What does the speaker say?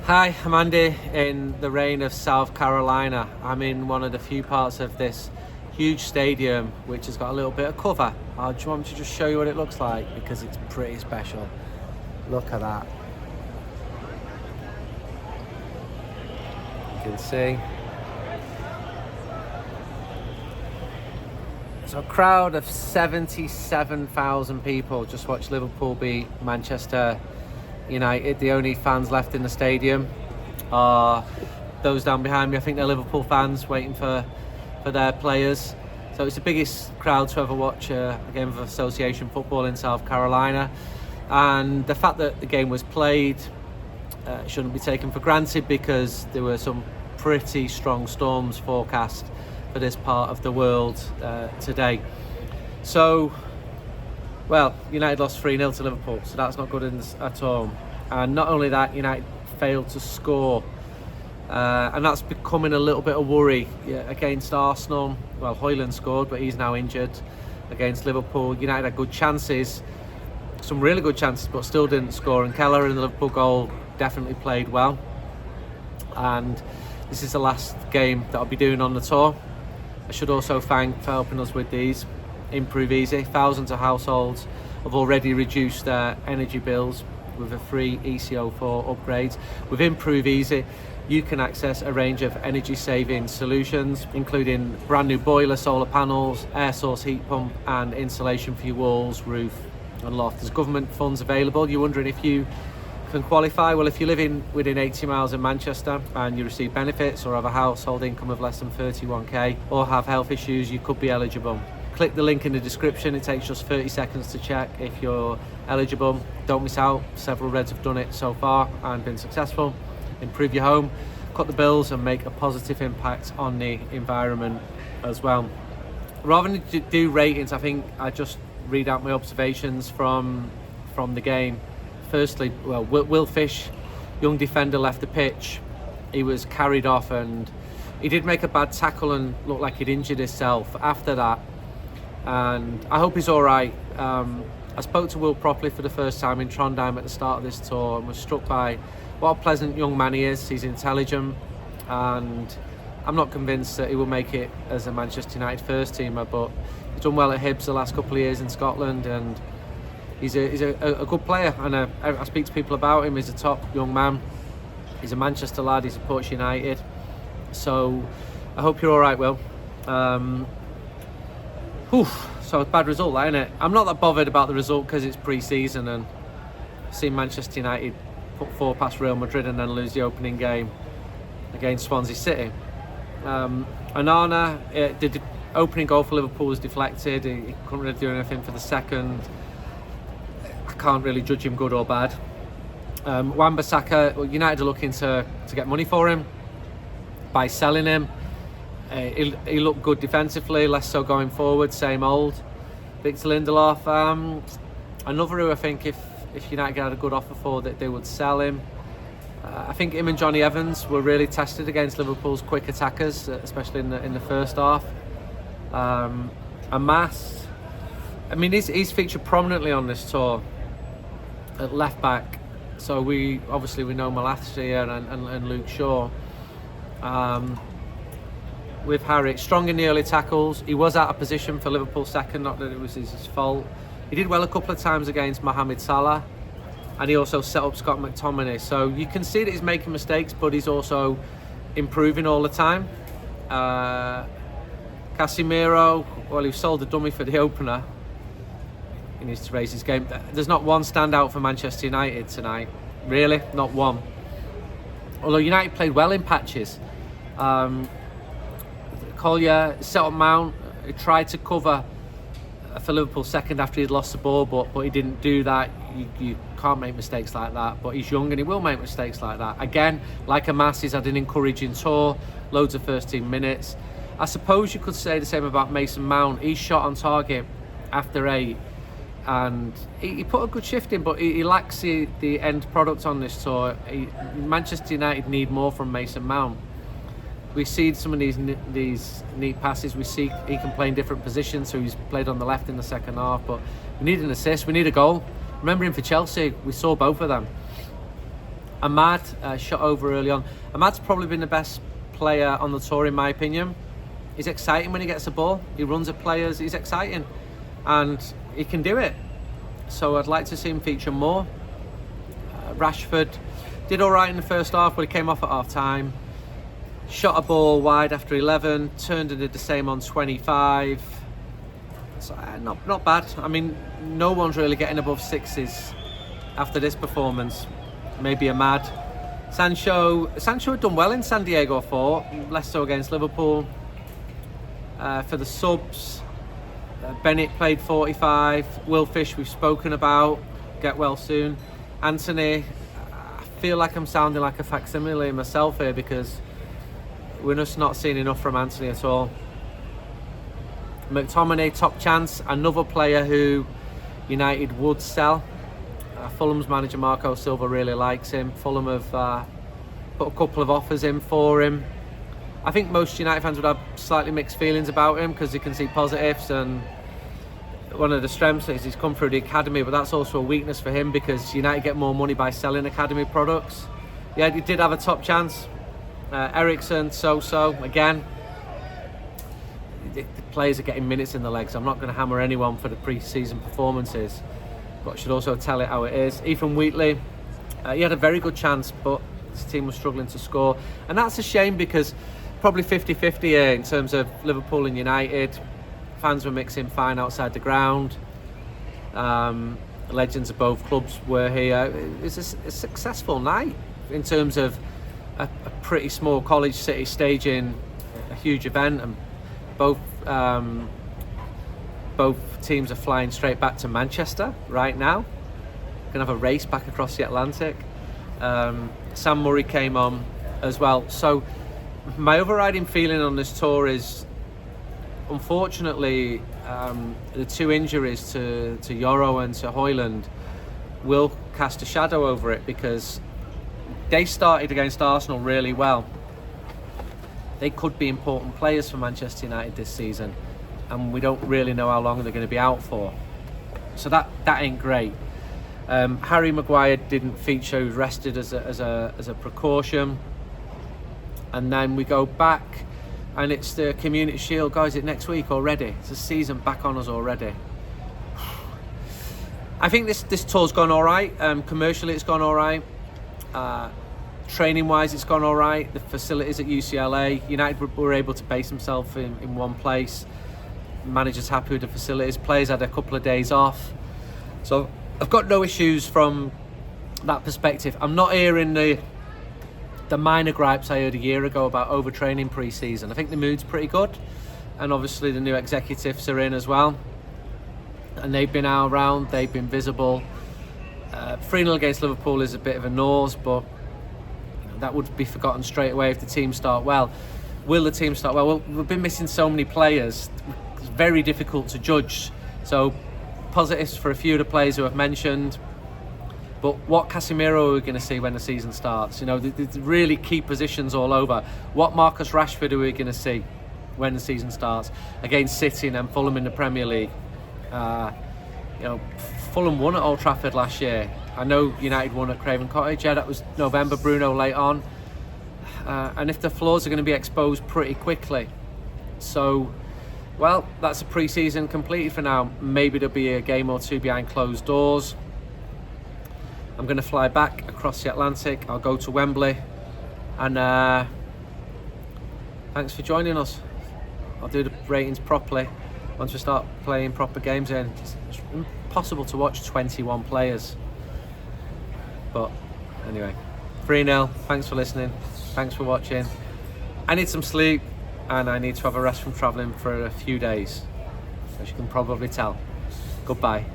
Hi, I'm Andy in the rain of South Carolina. I'm in one of the few parts of this huge stadium which has got a little bit of cover. Do you want me to just show you what it looks like? Because it's pretty special. Look at that. You can see. So a crowd of 77,000 people just watched Liverpool beat Manchester United. The only fans left in the stadium are those down behind me. I think they're Liverpool fans waiting for their players. So it's the biggest crowd to ever watch a game of association football in South Carolina. And the fact that the game was played shouldn't be taken for granted, because there were some pretty strong storms forecast for this part of the world today. So, well, United lost 3-0 to Liverpool, so that's not good at all. And not only that, United failed to score. And that's becoming a little bit of worry against Arsenal. Well, Højlund scored, but he's now injured. Against Liverpool, United had good chances, some really good chances, but still didn't score. And Keller in the Liverpool goal definitely played well. And this is the last game that I'll be doing on the tour. I should also thank for helping us with these Improve Easy. Thousands of households have already reduced their energy bills with a free ECO4 upgrade. With Improve Easy, you can access a range of energy saving solutions, including brand new boiler, solar panels, air source heat pump, and insulation for your walls, roof and loft. There's government funds available. You're wondering if you can qualify? Well, if you live within 80 miles of Manchester and you receive benefits, or have a household income of less than 31k, or have health issues, you could be eligible. Click the link in the description. It takes just 30 seconds to check if you're eligible. Don't miss out. Several Reds have done it so far and been successful. Improve your home, cut the bills, and make a positive impact on the environment as well. Rather than do ratings, I think I just read out my observations from the game. Firstly, well, Will Fish, young defender, left the pitch. He was carried off, and he did make a bad tackle and looked like he'd injured himself after that. And I hope he's all right. I spoke to Will properly for the first time in Trondheim at the start of this tour, and was struck by what a pleasant young man he is. He's intelligent, and I'm not convinced that he will make it as a Manchester United first teamer, but he's done well at Hibs the last couple of years in Scotland, and he's a good player. And I speak to people about him. He's a top young man. He's a Manchester lad. He supports United. So I hope you're all right, Will. So a bad result, isn't it? I'm not that bothered about the result because it's pre-season, and I've seen Manchester United put 4 past Real Madrid and then lose the opening game against Swansea City. Onana, the opening goal for Liverpool was deflected. He couldn't really do anything for the second. I can't really judge him good or bad. Wan-Bissaka, well, United are looking to get money for him by selling him. He looked good defensively, less so going forward, same old. Victor Lindelof, another who I think if United had a good offer for, that they would sell him. I think him and Jonny Evans were really tested against Liverpool's quick attackers, especially in the first half. Amas, I mean, he's featured prominently on this tour at left back. So we know Malacia and Luke Shaw. With Harry, strong in the early tackles. He was out of position for Liverpool's second, not that it was his fault. He did well a couple of times against Mohamed Salah, and he also set up Scott McTominay. So you can see that he's making mistakes, but he's also improving all the time. Casemiro, well, he sold a dummy for the opener. He needs to raise his game. There's not one standout for Manchester United tonight, really, not one. Although United played well in patches. Collier set up Mount. He tried to cover for Liverpool second after he'd lost the ball, but he didn't do that. You can't make mistakes like that, but he's young and he will make mistakes like that. Again, like Amas, he's had an encouraging tour, loads of first team minutes. I suppose you could say the same about Mason Mount. He shot on target after 8, and he put a good shift in, but he lacks the end product on this tour. Manchester United need more from Mason Mount. We see some of these neat passes. We see he can play in different positions, so he's played on the left in the second half, but we need an assist, we need a goal. Remember him for Chelsea, we saw both of them. Ahmad shot over early on. Ahmad's probably been the best player on the tour in my opinion. He's exciting when he gets the ball. He runs at players. He's exciting, and he can do it. So I'd like to see him feature more. Rashford did all right in the first half, but he came off at half time. Shot a ball wide after 11. Turned and did the same on 25. So, not bad. I mean, no one's really getting above 6s after this performance. Maybe Ahmad. Sancho had done well in San Diego, I thought. Less so against Liverpool. For the subs, Bennett played 45. Will Fish we've spoken about. Get well soon. Anthony, I feel like I'm sounding like a facsimile myself here because we're just not seeing enough from Anthony at all. McTominay, top chance. Another player who United would sell. Fulham's manager Marco Silva really likes him. Fulham have put a couple of offers in for him. I think most United fans would have slightly mixed feelings about him because you can see positives, and one of the strengths is he's come through the academy, but that's also a weakness for him because United get more money by selling academy products. Yeah, he did have a top chance. Eriksen, so again. The players are getting minutes in the legs. I'm not going to hammer anyone for the pre-season performances, but I should also tell it how it is. Ethan Wheatley, he had a very good chance, but his team was struggling to score, and that's a shame because probably 50-50 here in terms of Liverpool and United. Fans were mixing fine outside the ground. Legends of both clubs were here. It was a successful night in terms of a pretty small college city staging a huge event, and both teams are flying straight back to Manchester right now. Gonna have a race back across the Atlantic. Sam Murray came on as well. So my overriding feeling on this tour is, unfortunately, the two injuries to Yoro and to Højlund will cast a shadow over it because they started against Arsenal really well. They could be important players for Manchester United this season, and we don't really know how long they're going to be out for. So that ain't great. Harry Maguire didn't feature; he was rested as a precaution. And then we go back, and it's the Community Shield. Guys, it's next week already. It's a season back on us already. I think this tour's gone all right. Commercially, it's gone all right. Training wise, it's gone all right. The facilities at UCLA, United were able to base themselves in one place. Managers happy with the facilities. Players had a couple of days off, so I've got no issues from that perspective. I'm not hearing the minor gripes I heard a year ago about overtraining pre-season. I think the mood's pretty good, and obviously the new executives are in as well, and they've been out around, they've been visible. 3-0 against Liverpool is a bit of a nose, but that would be forgotten straight away if the team start well. Will the team start well? Well, we've been missing so many players. It's very difficult to judge. So positives for a few of the players who I've mentioned. But what Casemiro are we going to see when the season starts? You know, the really key positions all over. What Marcus Rashford are we going to see when the season starts? Against City and then Fulham in the Premier League. You know, Fulham won at Old Trafford last year. I know United won at Craven Cottage. Yeah, that was November. Bruno late on. And if the flaws are going to be exposed pretty quickly. So, well, that's a pre-season completed for now. Maybe there'll be a game or two behind closed doors. I'm going to fly back across the Atlantic. I'll go to Wembley. And thanks for joining us. I'll do the ratings properly once we start playing proper games. In it's impossible to watch 21 players. But anyway, 3-0. Thanks for listening. Thanks for watching. I need some sleep, and I need to have a rest from travelling for a few days, as you can probably tell. Goodbye.